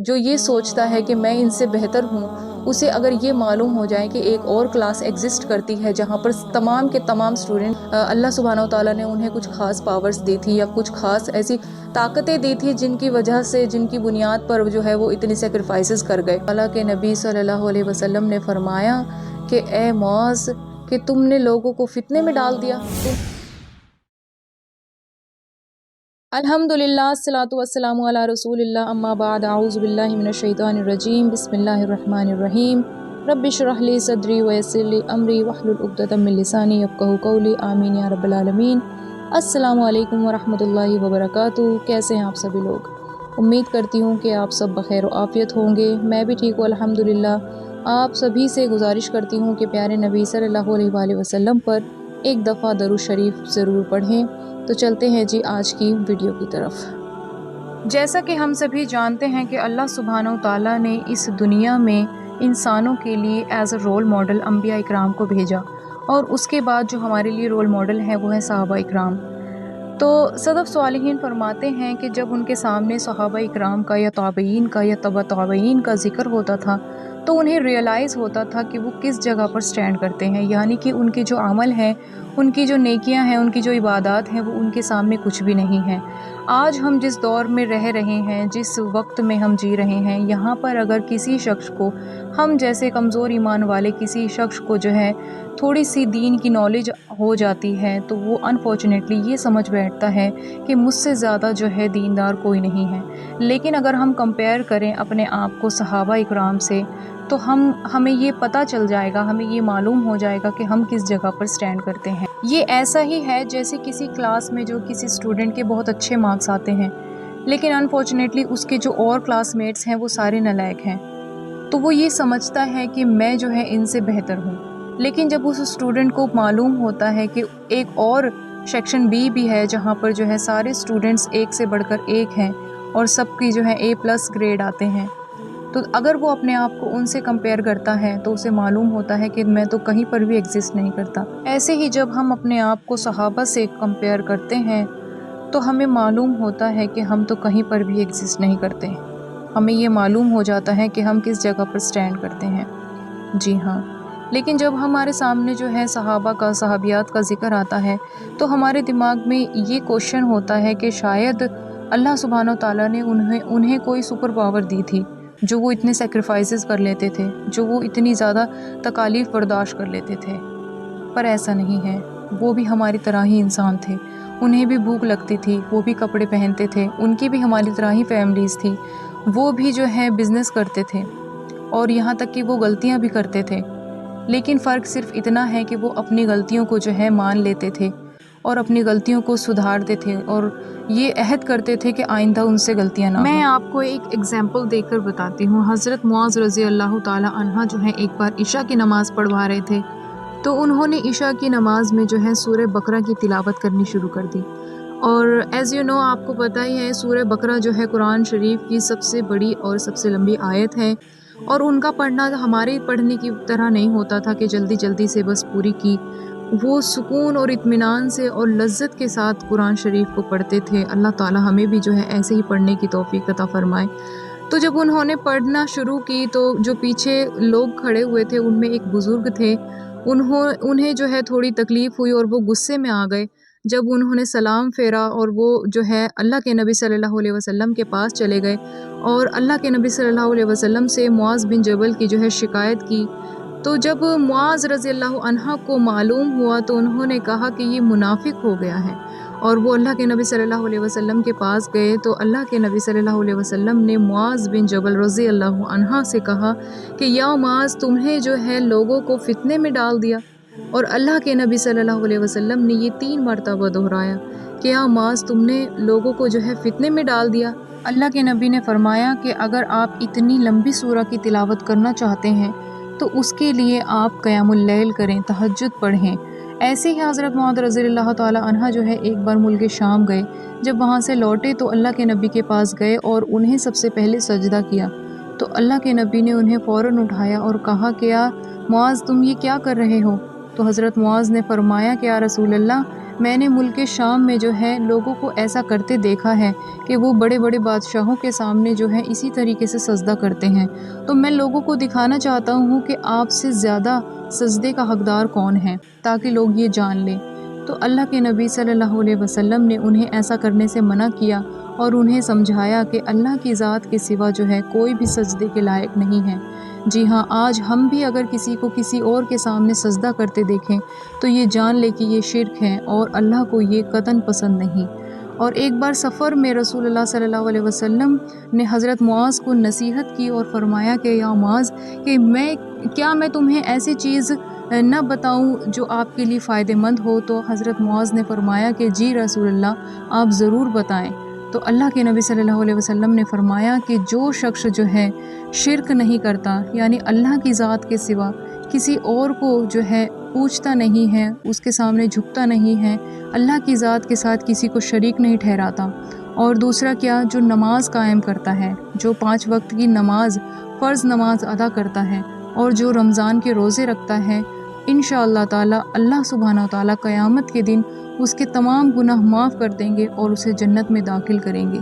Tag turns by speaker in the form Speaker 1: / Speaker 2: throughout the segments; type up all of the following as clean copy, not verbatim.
Speaker 1: جو یہ سوچتا ہے کہ میں ان سے بہتر ہوں، اسے اگر یہ معلوم ہو جائے کہ ایک اور کلاس ایگزسٹ کرتی ہے جہاں پر تمام کے تمام اسٹوڈنٹ اللہ سبحانہ و تعالیٰ نے انہیں کچھ خاص پاورز دی تھی یا کچھ خاص ایسی طاقتیں دی تھی جن کی وجہ سے، جن کی بنیاد پر جو ہے وہ اتنی سیکریفائسز کر گئے۔ اللہ کے نبی صلی اللہ علیہ وسلم نے فرمایا کہ اے معاذ، کہ تم نے لوگوں کو فتنے میں ڈال دیا۔ الحمدللہ، الصلاۃ والسلام علی رسول اللہ، اما بعد، اعوذ باللہ من الشیطان الرجیم، بسم اللہ الرحمن الرحیم، رب اشرح لی صدری ویسر لی امری واحلل عقدۃ من لسانی یفقہوا قولی، آمین یا رب العالمین۔ السلام علیکم ورحمۃ اللہ وبرکاتہ۔ کیسے ہیں آپ سبھی لوگ؟ امید کرتی ہوں کہ آپ سب بخیر و عافیت ہوں گے۔ میں بھی ٹھیک ہوں الحمدللہ۔ آپ سبھی سے گزارش کرتی ہوں کہ پیارے نبی صلی اللہ علیہ وآلہ وسلم پر ایک دفعہ درود شریف ضرور پڑھیں۔ تو چلتے ہیں جی آج کی ویڈیو کی طرف۔ جیسا کہ ہم سبھی جانتے ہیں کہ اللہ سبحانہ و تعالیٰ نے اس دنیا میں انسانوں کے لیے ایز اے رول ماڈل انبیاء اکرام کو بھیجا، اور اس کے بعد جو ہمارے لیے رول ماڈل ہے وہ ہے صحابہ اکرام۔ تو صدف صالحین فرماتے ہیں کہ جب ان کے سامنے صحابہ اکرام کا یا تابعین کا یا تبع تابعین کا ذکر ہوتا تھا تو انہیں ریئلائز ہوتا تھا کہ وہ کس جگہ پر سٹینڈ کرتے ہیں، یعنی کہ ان کے جو عمل ہیں، ان کی جو نیکیاں ہیں، ان کی جو عبادات ہیں، وہ ان کے سامنے کچھ بھی نہیں ہیں۔ آج ہم جس دور میں رہ رہے ہیں، جس وقت میں ہم جی رہے ہیں، یہاں پر اگر کسی شخص کو، ہم جیسے کمزور ایمان والے کسی شخص کو جو ہے تھوڑی سی دین کی نالج ہو جاتی ہے تو وہ انفارچونیٹلی یہ سمجھ بیٹھتا ہے کہ مجھ سے زیادہ جو ہے دیندار کوئی نہیں ہے۔ لیکن اگر ہم کمپیئر کریں اپنے آپ کو صحابہ اکرام سے تو ہمیں یہ پتہ چل جائے گا، ہمیں یہ معلوم ہو جائے گا کہ ہم کس جگہ پر سٹینڈ کرتے ہیں۔ یہ ایسا ہی ہے جیسے کسی کلاس میں جو کسی اسٹوڈنٹ کے بہت اچھے مارکس آتے ہیں، لیکن انفارچونیٹلی اس کے جو اور کلاس میٹس ہیں وہ سارے نالائق ہیں، تو وہ یہ سمجھتا ہے کہ میں جو ہے ان سے بہتر ہوں۔ لیکن جب اس اسٹوڈنٹ کو معلوم ہوتا ہے کہ ایک اور سیکشن بی بھی ہے جہاں پر جو ہے سارے اسٹوڈنٹس ایک سے بڑھ کر ایک ہیں اور سب کی جو ہے A+ گریڈ آتے ہیں، تو اگر وہ اپنے آپ کو ان سے کمپیئر کرتا ہے تو اسے معلوم ہوتا ہے کہ میں تو کہیں پر بھی ایگزسٹ نہیں کرتا۔ ایسے ہی جب ہم اپنے آپ کو صحابہ سے کمپیئر کرتے ہیں تو ہمیں معلوم ہوتا ہے کہ ہم تو کہیں پر بھی ایگزسٹ نہیں کرتے، ہمیں یہ معلوم ہو جاتا ہے کہ ہم کس جگہ پر سٹینڈ کرتے ہیں۔ جی ہاں، لیکن جب ہمارے سامنے جو ہے صحابہ کا، صحابیات کا ذکر آتا ہے تو ہمارے دماغ میں یہ کوشچن ہوتا ہے کہ شاید اللہ سبحانہ و تعالیٰ نے انہیں کوئی سپر پاور دی تھی جو وہ اتنے سیکریفائسز کر لیتے تھے، جو وہ اتنی زیادہ تکالیف برداشت کر لیتے تھے، پر ایسا نہیں ہے۔ وہ بھی ہماری طرح ہی انسان تھے، انہیں بھی بھوک لگتی تھی، وہ بھی کپڑے پہنتے تھے، ان کی بھی ہماری طرح ہی فیملیز تھی، وہ بھی جو ہے بزنس کرتے تھے اور یہاں تک کہ وہ غلطیاں بھی کرتے تھے، لیکن فرق صرف اتنا ہے کہ وہ اپنی غلطیوں کو جو ہے مان لیتے تھے اور اپنی غلطیوں کو سدھارتے تھے اور یہ عہد کرتے تھے کہ آئندہ ان سے غلطیاں نہ ہوں۔ میں آپ کو ایک ایگزامپل دے کر بتاتی ہوں۔ حضرت معاذ رضی اللہ تعالی عنہ جو ہے ایک بار عشاء کی نماز پڑھوا رہے تھے تو انہوں نے عشاء کی نماز میں جو ہے سورہ بقرہ کی تلاوت کرنی شروع کر دی، اور ایز یو نو، آپ کو پتہ ہی ہے سورہ بقرہ جو ہے قرآن شریف کی سب سے بڑی اور سب سے لمبی آیت ہے، اور ان کا پڑھنا ہمارے پڑھنے کی طرح نہیں ہوتا تھا کہ جلدی جلدی سے بس پوری کی، وہ سکون اور اطمینان سے اور لذت کے ساتھ قرآن شریف کو پڑھتے تھے۔ اللہ تعالی ہمیں بھی جو ہے ایسے ہی پڑھنے کی توفیق عطا فرمائے۔ تو جب انہوں نے پڑھنا شروع کی تو جو پیچھے لوگ کھڑے ہوئے تھے ان میں ایک بزرگ تھے، انہیں جو ہے تھوڑی تکلیف ہوئی اور وہ غصے میں آ گئے جب انہوں نے سلام پھیرا، اور وہ جو ہے اللہ کے نبی صلی اللہ علیہ وسلم کے پاس چلے گئے اور اللہ کے نبی صلی اللہ علیہ وسلم سے معاذ بن جبل کی جو ہے شکایت کی۔ تو جب معاذ رضی اللہ عنہ کو معلوم ہوا تو انہوں نے کہا کہ یہ منافق ہو گیا ہے، اور وہ اللہ کے نبی صلی اللہ علیہ وسلم کے پاس گئے تو اللہ کے نبی صلی اللہ علیہ وسلم نے معاذ بن جبل رضی اللہ عنہ سے کہا کہ یا معاذ، تمہیں جو ہے لوگوں کو فتنے میں ڈال دیا، اور اللہ کے نبی صلی اللہ علیہ وسلم نے یہ 3 مرتبہ دہرایا کہ یا معاذ، تم نے لوگوں کو جو ہے فتنے میں ڈال دیا۔ اللہ کے نبی نے فرمایا کہ اگر آپ اتنی لمبی سورہ کی تلاوت کرنا چاہتے ہیں تو اس کے لیے آپ قیام اللیل کریں، تہجد پڑھیں۔ ایسے ہی حضرت معاذ رضی اللہ تعالی عنہ جو ہے ایک بار ملک شام گئے، جب وہاں سے لوٹے تو اللہ کے نبی کے پاس گئے اور انہیں سب سے پہلے سجدہ کیا، تو اللہ کے نبی نے انہیں فوراً اٹھایا اور کہا کہ یا معاذ، تم یہ کیا کر رہے ہو؟ تو حضرت معاذ نے فرمایا کہ یا رسول اللہ، میں نے ملک شام میں جو ہے لوگوں کو ایسا کرتے دیکھا ہے کہ وہ بڑے بڑے بادشاہوں کے سامنے جو ہے اسی طریقے سے سجدہ کرتے ہیں۔ تو میں لوگوں کو دکھانا چاہتا ہوں کہ آپ سے زیادہ سجدے کا حقدار کون ہے، تاکہ لوگ یہ جان لیں۔ تو اللہ کے نبی صلی اللہ علیہ وسلم نے انہیں ایسا کرنے سے منع کیا اور انہیں سمجھایا کہ اللہ کی ذات کے سوا جو ہے کوئی بھی سجدے کے لائق نہیں ہے۔ جی ہاں، آج ہم بھی اگر کسی کو کسی اور کے سامنے سجدہ کرتے دیکھیں تو یہ جان لے کہ یہ شرک ہے اور اللہ کو یہ قطعاً پسند نہیں۔ اور ایک بار سفر میں رسول اللہ صلی اللہ علیہ وسلم نے حضرت معاذ کو نصیحت کی اور فرمایا کہ یا معاذ کہ میں تمہیں ایسی چیز نہ بتاؤں جو آپ کے لیے فائدہ مند ہو؟ تو حضرت معاذ نے فرمایا کہ جی رسول اللہ، آپ ضرور بتائیں۔ تو اللہ کے نبی صلی اللہ علیہ وسلم نے فرمایا کہ جو شخص جو ہے شرک نہیں کرتا، یعنی اللہ کی ذات کے سوا کسی اور کو جو ہے پوچھتا نہیں ہے، اس کے سامنے جھکتا نہیں ہے، اللہ کی ذات کے ساتھ کسی کو شریک نہیں ٹھہراتا، اور دوسرا کیا، جو نماز قائم کرتا ہے، جو 5 وقت کی نماز فرض نماز ادا کرتا ہے، اور جو رمضان کے روزے رکھتا ہے، انشاءاللہ تعالی اللہ سبحانہ و تعالی قیامت کے دن اس کے تمام گناہ معاف کر دیں گے اور اسے جنت میں داخل کریں گے۔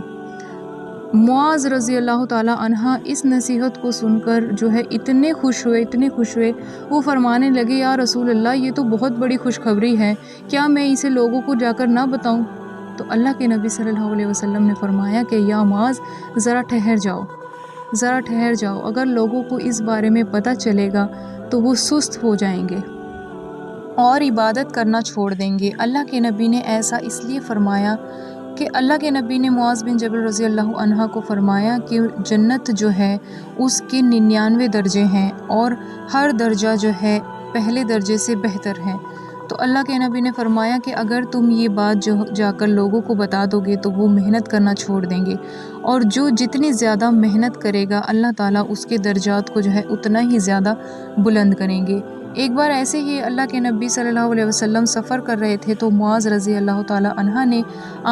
Speaker 1: معاذ رضی اللہ تعالی عنہ اس نصیحت کو سن کر جو ہے اتنے خوش ہوئے، وہ فرمانے لگے یا رسول اللہ، یہ تو بہت بڑی خوشخبری ہے، کیا میں اسے لوگوں کو جا کر نہ بتاؤں؟ تو اللہ کے نبی صلی اللہ علیہ وسلم نے فرمایا کہ یا معاذ، ذرا ٹھہر جاؤ، اگر لوگوں کو اس بارے میں پتہ چلے گا تو وہ سست ہو جائیں گے اور عبادت کرنا چھوڑ دیں گے۔ اللہ کے نبی نے ایسا اس لیے فرمایا کہ اللہ کے نبی نے معاذ بن جبل رضی اللہ عنہ کو فرمایا کہ جنت جو ہے اس کے 99 درجے ہیں اور ہر درجہ جو ہے پہلے درجے سے بہتر ہے۔ تو اللہ کے نبی نے فرمایا کہ اگر تم یہ بات جو جا کر لوگوں کو بتا دو گے تو وہ محنت کرنا چھوڑ دیں گے، اور جو جتنی زیادہ محنت کرے گا اللہ تعالیٰ اس کے درجات کو جو ہے اتنا ہی زیادہ بلند کریں گے۔ ایک بار ایسے ہی اللہ کے نبی صلی اللہ علیہ وسلم سفر کر رہے تھے تو معاذ رضی اللہ تعالی عنہ نے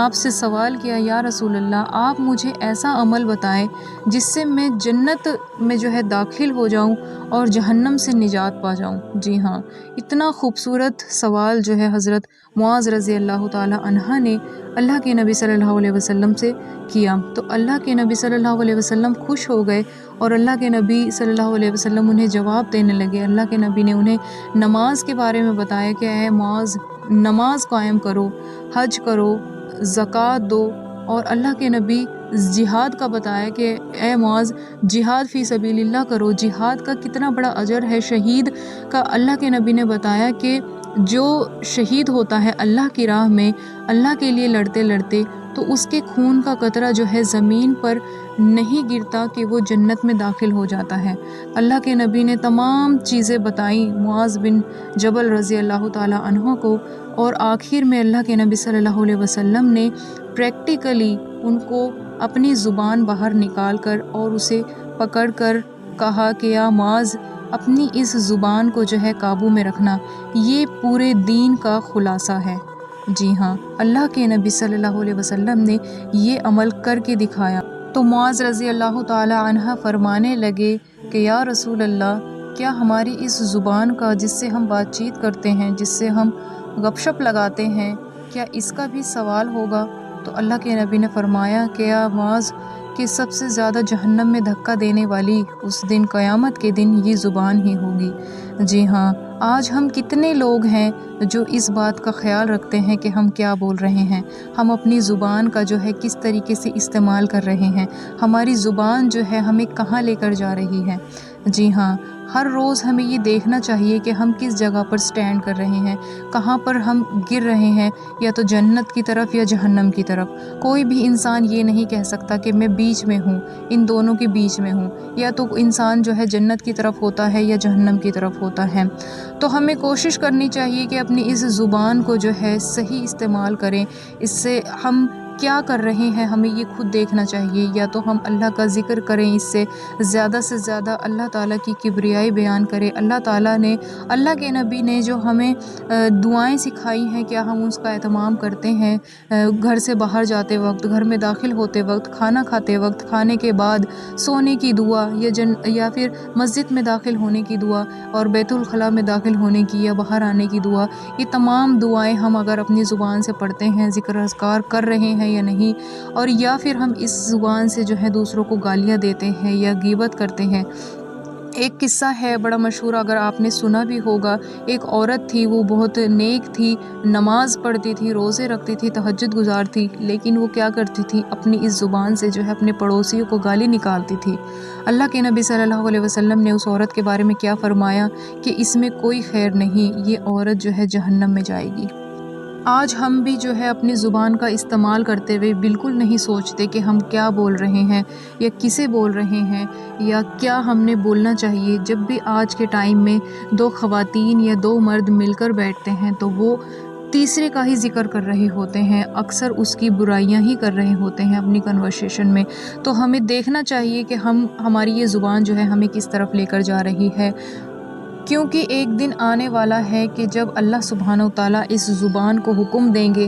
Speaker 1: آپ سے سوال کیا یا رسول اللہ، آپ مجھے ایسا عمل بتائیں جس سے میں جنت میں جو ہے داخل ہو جاؤں اور جہنم سے نجات پا جاؤں۔ جی ہاں، اتنا خوبصورت سوال جو ہے حضرت معاذ رضی اللہ تعالی عنہ نے اللہ کے نبی صلی اللہ علیہ وسلم سے کیا۔ تو اللہ کے نبی صلی اللہ علیہ وسلم خوش ہو گئے اور اللہ کے نبی صلی اللہ علیہ وسلم انہیں جواب دینے لگے۔ اللہ کے نبی نے انہیں نماز کے بارے میں بتایا کہ اے معاذ، نماز قائم کرو، حج کرو، زکوٰۃ دو، اور اللہ کے نبی جہاد کا بتایا کہ اے معاذ، جہاد فی سبیل اللہ کرو، جہاد کا کتنا بڑا اجر ہے۔ شہید کا اللہ کے نبی نے بتایا کہ جو شہید ہوتا ہے اللہ کی راہ میں اللہ کے لیے لڑتے لڑتے، تو اس کے خون کا قطرہ جو ہے زمین پر نہیں گرتا کہ وہ جنت میں داخل ہو جاتا ہے۔ اللہ کے نبی نے تمام چیزیں بتائیں معاذ بن جبل رضی اللہ تعالی عنہ کو، اور آخر میں اللہ کے نبی صلی اللہ علیہ وسلم نے پریکٹیکلی ان کو اپنی زبان باہر نکال کر اور اسے پکڑ کر کہا کہ یا معاذ، اپنی اس زبان کو جو ہے قابو میں رکھنا، یہ پورے دین کا خلاصہ ہے۔ جی ہاں، اللہ کے نبی صلی اللہ علیہ وسلم نے یہ عمل کر کے دکھایا۔ تو معاذ رضی اللہ تعالی عنہ فرمانے لگے کہ یا رسول اللہ، کیا ہماری اس زبان کا جس سے ہم بات چیت کرتے ہیں، جس سے ہم گپ شپ لگاتے ہیں، کیا اس کا بھی سوال ہوگا؟ تو اللہ کے نبی نے فرمایا کہ یا معاذ، کہ سب سے زیادہ جہنم میں دھکا دینے والی اس دن قیامت کے دن یہ زبان ہی ہوگی۔ جی ہاں، آج ہم کتنے لوگ ہیں جو اس بات کا خیال رکھتے ہیں کہ ہم کیا بول رہے ہیں، ہم اپنی زبان کا جو ہے کس طریقے سے استعمال کر رہے ہیں، ہماری زبان جو ہے ہمیں کہاں لے کر جا رہی ہے۔ جی ہاں، ہر روز ہمیں یہ دیکھنا چاہیے کہ ہم کس جگہ پر سٹینڈ کر رہے ہیں، کہاں پر ہم گر رہے ہیں، یا تو جنت کی طرف یا جہنم کی طرف۔ کوئی بھی انسان یہ نہیں کہہ سکتا کہ میں بیچ میں ہوں، ان دونوں کے بیچ میں ہوں، یا تو انسان جو ہے جنت کی طرف ہوتا ہے یا جہنم کی طرف ہوتا ہے۔ تو ہمیں کوشش کرنی چاہیے کہ اپنی اس زبان کو جو ہے صحیح استعمال کریں، اس سے ہم کیا کر رہے ہیں ہمیں یہ خود دیکھنا چاہیے۔ یا تو ہم اللہ کا ذکر کریں، اس سے زیادہ اللہ تعالیٰ کی کبریائی بیان کریں۔ اللہ تعالیٰ نے، اللہ کے نبی نے جو ہمیں دعائیں سکھائی ہیں، کیا ہم اس کا اہتمام کرتے ہیں؟ گھر سے باہر جاتے وقت، گھر میں داخل ہوتے وقت، کھانا کھاتے وقت، کھانے کے بعد، سونے کی دعا، یا پھر مسجد میں داخل ہونے کی دعا اور بیت الخلاء میں داخل ہونے کی یا باہر آنے کی دعا، یہ تمام دعائیں ہم اگر اپنی زبان سے پڑھتے ہیں، ذکر اذکار کر رہے ہیں یا نہیں، اور یا پھر ہم اس زبان سے جو ہے دوسروں کو گالیاں دیتے ہیں یا غیبت کرتے ہیں۔ ایک قصہ ہے بڑا مشہور، اگر آپ نے سنا بھی ہوگا۔ ایک عورت تھی، وہ بہت نیک تھی، نماز پڑھتی تھی، روزے رکھتی تھی، تہجد گزار تھی، لیکن وہ کیا کرتی تھی، اپنی اس زبان سے جو ہے اپنے پڑوسیوں کو گالی نکالتی تھی۔ اللہ کے نبی صلی اللہ علیہ وسلم نے اس عورت کے بارے میں کیا فرمایا کہ اس میں کوئی خیر نہیں، یہ عورت جو ہے جہنم میں جائے گی۔ آج ہم بھی جو ہے اپنی زبان کا استعمال کرتے ہوئے بالکل نہیں سوچتے کہ ہم کیا بول رہے ہیں یا کسے بول رہے ہیں یا کیا ہم نے بولنا چاہیے۔ جب بھی آج کے ٹائم میں دو خواتین یا دو مرد مل کر بیٹھتے ہیں تو وہ تیسرے کا ہی ذکر کر رہے ہوتے ہیں، اکثر اس کی برائیاں ہی کر رہے ہوتے ہیں اپنی کنورسیشن میں۔ تو ہمیں دیکھنا چاہیے کہ ہماری یہ زبان جو ہے ہمیں کس طرف لے کر جا رہی ہے، کیونکہ ایک دن آنے والا ہے کہ جب اللہ سبحانہ وتعالیٰ اس زبان کو حکم دیں گے،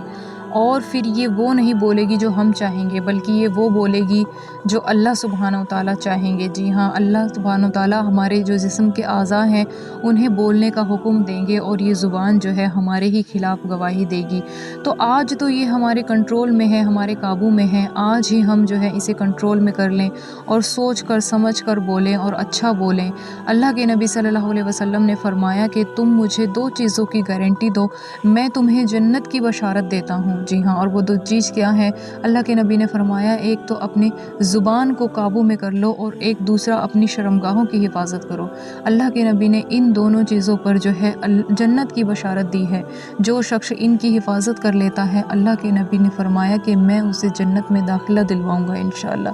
Speaker 1: اور پھر یہ وہ نہیں بولے گی جو ہم چاہیں گے، بلکہ یہ وہ بولے گی جو اللہ سبحانہ وتعالیٰ چاہیں گے۔ جی ہاں، اللہ سبحانہ وتعالیٰ ہمارے جو جسم کے اعضاء ہیں انہیں بولنے کا حکم دیں گے، اور یہ زبان جو ہے ہمارے ہی خلاف گواہی دے گی۔ تو آج تو یہ ہمارے کنٹرول میں ہے، ہمارے قابو میں ہے، آج ہی ہم جو ہے اسے کنٹرول میں کر لیں اور سوچ کر سمجھ کر بولیں اور اچھا بولیں۔ اللہ کے نبی صلی اللہ علیہ وسلم نے فرمایا کہ تم مجھے دو چیزوں کی گارنٹی دو، میں تمہیں جنت کی بشارت دیتا ہوں۔ جی ہاں، اور وہ دو چیز کیا ہے؟ اللہ کے نبی نے فرمایا، ایک تو اپنی زبان کو قابو میں کر لو، اور ایک دوسرا اپنی شرمگاہوں کی حفاظت کرو۔ اللہ کے نبی نے ان دونوں چیزوں پر جو ہے جنت کی بشارت دی ہے۔ جو شخص ان کی حفاظت کر لیتا ہے، اللہ کے نبی نے فرمایا کہ میں اسے جنت میں داخلہ دلواؤں گا انشاءاللہ۔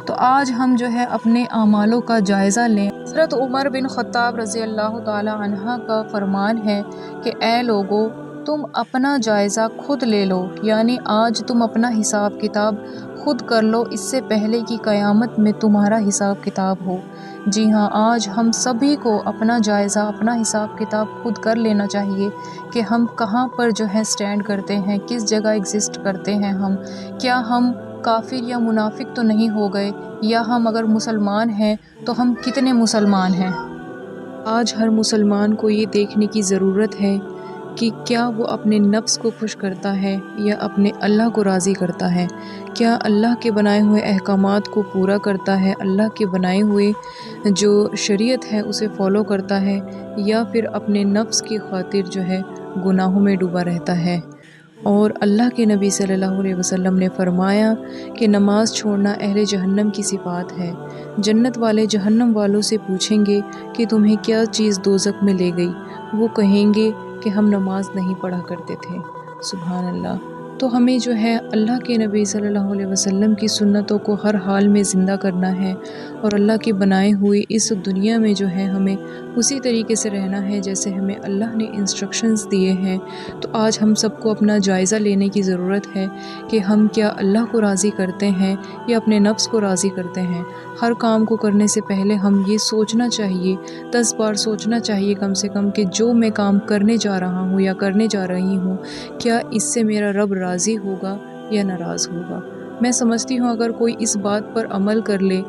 Speaker 1: تو آج ہم جو ہے اپنے اعمالوں کا جائزہ لیں۔ حضرت عمر بن خطاب رضی اللہ تعالی عنہ کا فرمان ہے کہ اے لوگو، تم اپنا جائزہ خود لے لو، یعنی آج تم اپنا حساب کتاب خود کر لو، اس سے پہلے کہ قیامت میں تمہارا حساب کتاب ہو۔ جی ہاں، آج ہم سبھی کو اپنا جائزہ، اپنا حساب کتاب خود کر لینا چاہیے کہ ہم کہاں پر جو ہے سٹینڈ کرتے ہیں، کس جگہ ایگزسٹ کرتے ہیں ہم۔ کیا ہم کافر یا منافق تو نہیں ہو گئے، یا ہم اگر مسلمان ہیں تو ہم کتنے مسلمان ہیں۔ آج ہر مسلمان کو یہ دیکھنے کی ضرورت ہے کہ کیا وہ اپنے نفس کو خوش کرتا ہے یا اپنے اللہ کو راضی کرتا ہے، کیا اللہ کے بنائے ہوئے احکامات کو پورا کرتا ہے، اللہ کے بنائے ہوئے جو شریعت ہے اسے فالو کرتا ہے، یا پھر اپنے نفس کی خاطر جو ہے گناہوں میں ڈوبا رہتا ہے۔ اور اللہ کے نبی صلی اللہ علیہ وسلم نے فرمایا کہ نماز چھوڑنا اہل جہنم کی صفات ہے۔ جنت والے جہنم والوں سے پوچھیں گے کہ تمہیں کیا چیز دوزخ میں لے گئی، وہ کہیں گے کہ ہم نماز نہیں پڑھا کرتے تھے۔ سبحان اللہ۔ تو ہمیں جو ہے اللہ کے نبی صلی اللہ علیہ وسلم کی سنتوں کو ہر حال میں زندہ کرنا ہے، اور اللہ کے بنائے ہوئے اس دنیا میں جو ہے ہمیں اسی طریقے سے رہنا ہے جیسے ہمیں اللہ نے انسٹرکشنز دیے ہیں۔ تو آج ہم سب کو اپنا جائزہ لینے کی ضرورت ہے کہ ہم کیا اللہ کو راضی کرتے ہیں یا اپنے نفس کو راضی کرتے ہیں۔ ہر کام کو کرنے سے پہلے ہم یہ سوچنا چاہیے، 10 بار سوچنا چاہیے کم سے کم، کہ جو میں کام کرنے جا رہا ہوں یا کرنے جا رہی ہوں، کیا اس سے میرا رب راضی ہوگا یا ناراض ہوگا۔ میں سمجھتی ہوں اگر کوئی اس بات پر عمل کر لے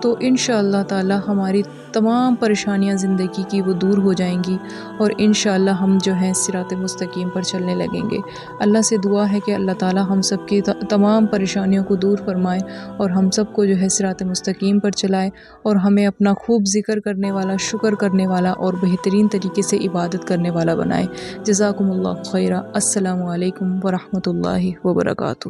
Speaker 1: تو انشاءاللہ تعالی ہماری تمام پریشانیاں زندگی کی وہ دور ہو جائیں گی، اور انشاءاللہ ہم جو ہے صراط مستقیم پر چلنے لگیں گے۔ اللہ سے دعا ہے کہ اللہ تعالی ہم سب کی تمام پریشانیوں کو دور فرمائے، اور ہم سب کو جو ہے صراط مستقیم پر چلائے، اور ہمیں اپنا خوب ذکر کرنے والا، شکر کرنے والا اور بہترین طریقے سے عبادت کرنے والا بنائے۔ جزاکم اللہ خیرہ۔ السلام علیکم ورحمۃ اللہ وبرکاتہ۔